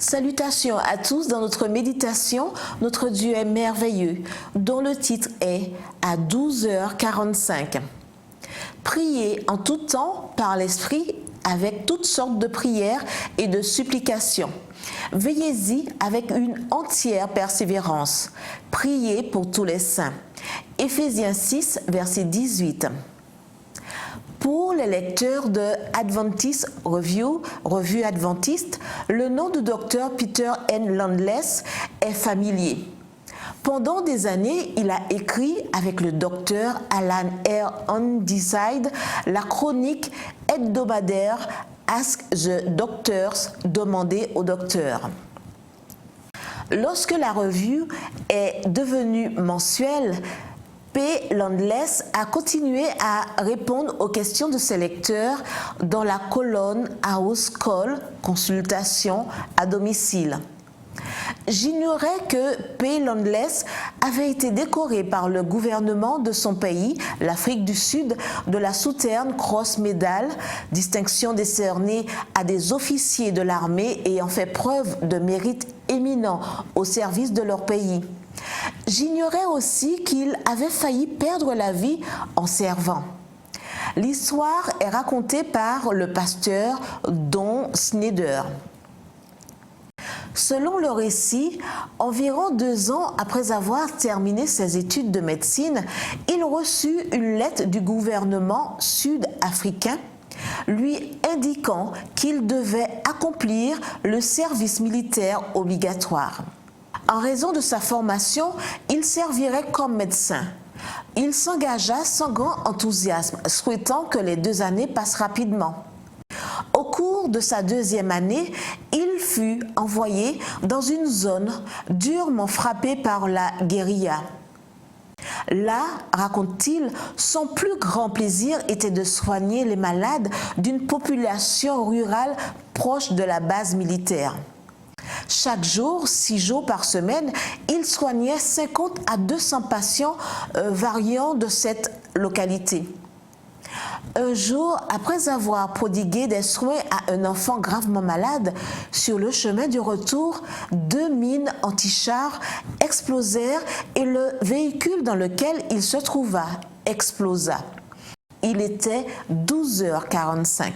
Salutations à tous dans notre méditation, notre Dieu est merveilleux, dont le titre est à 12h45. Priez en tout temps par l'Esprit avec toutes sortes de prières et de supplications. Veillez-y avec une entière persévérance. Priez pour tous les saints. Éphésiens 6, verset 18. Pour les lecteurs de Adventist Revue Adventiste, le nom du docteur Peter N. Landless est familier. Pendant des années, il a écrit avec le docteur Alan R. Handyside la chronique hebdomadaire Ask the Doctors, demandez au docteur. Lorsque la revue est devenue mensuelle, P. Landless a continué à répondre aux questions de ses lecteurs dans la colonne House Call, consultation à domicile. J'ignorais que P. Landless avait été décoré par le gouvernement de son pays, l'Afrique du Sud, de la Southern Cross Medal, distinction décernée à des officiers de l'armée ayant fait preuve de mérite éminent au service de leur pays. J'ignorais aussi qu'il avait failli perdre la vie en servant. L'histoire est racontée par le pasteur Don Snyder. Selon le récit, environ 2 ans après avoir terminé ses études de médecine, il reçut une lettre du gouvernement sud-africain lui indiquant qu'il devait accomplir le service militaire obligatoire. En raison de sa formation, il servirait comme médecin. Il s'engagea sans grand enthousiasme, souhaitant que les 2 années passent rapidement. Au cours de sa 2e année, il fut envoyé dans une zone durement frappée par la guérilla. Là, raconte-t-il, son plus grand plaisir était de soigner les malades d'une population rurale proche de la base militaire. Chaque jour, 6 jours par semaine, il soignait 50 à 200 patients variant de cette localité. Un jour, après avoir prodigué des soins à un enfant gravement malade, sur le chemin du retour, 2 mines anti-chars explosèrent et le véhicule dans lequel il se trouva explosa. Il était 12h45.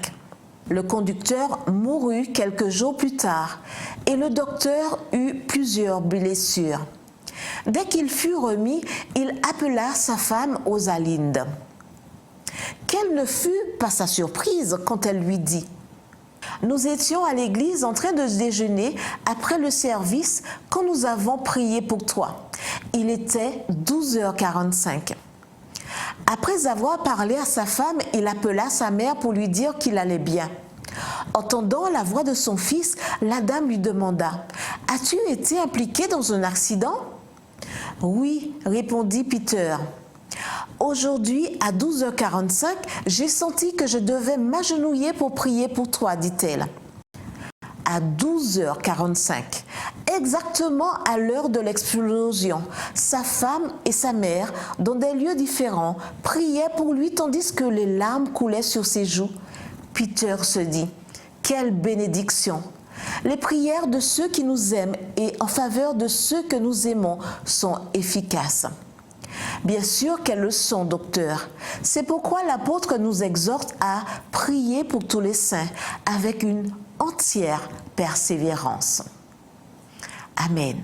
Le conducteur mourut quelques jours plus tard et le docteur eut plusieurs blessures. Dès qu'il fut remis, il appela sa femme Rosalinde. Quelle ne fut pas sa surprise quand elle lui dit « Nous étions à l'église en train de déjeuner après le service quand nous avons prié pour toi. Il était 12h45. » Après avoir parlé à sa femme, il appela sa mère pour lui dire qu'il allait bien. Entendant la voix de son fils, la dame lui demanda « As-tu été impliqué dans un accident ?» « Oui, répondit Peter. Aujourd'hui, à 12h45, j'ai senti que je devais m'agenouiller pour prier pour toi, dit-elle. À 12h45, exactement à l'heure de l'explosion, sa femme et sa mère, dans des lieux différents, priaient pour lui tandis que les larmes coulaient sur ses joues. Peter se dit « Quelle bénédiction !» Les prières de ceux qui nous aiment et en faveur de ceux que nous aimons sont efficaces. Bien sûr qu'elles le sont, docteur. C'est pourquoi l'apôtre nous exhorte à prier pour tous les saints avec une entière persévérance. Amen.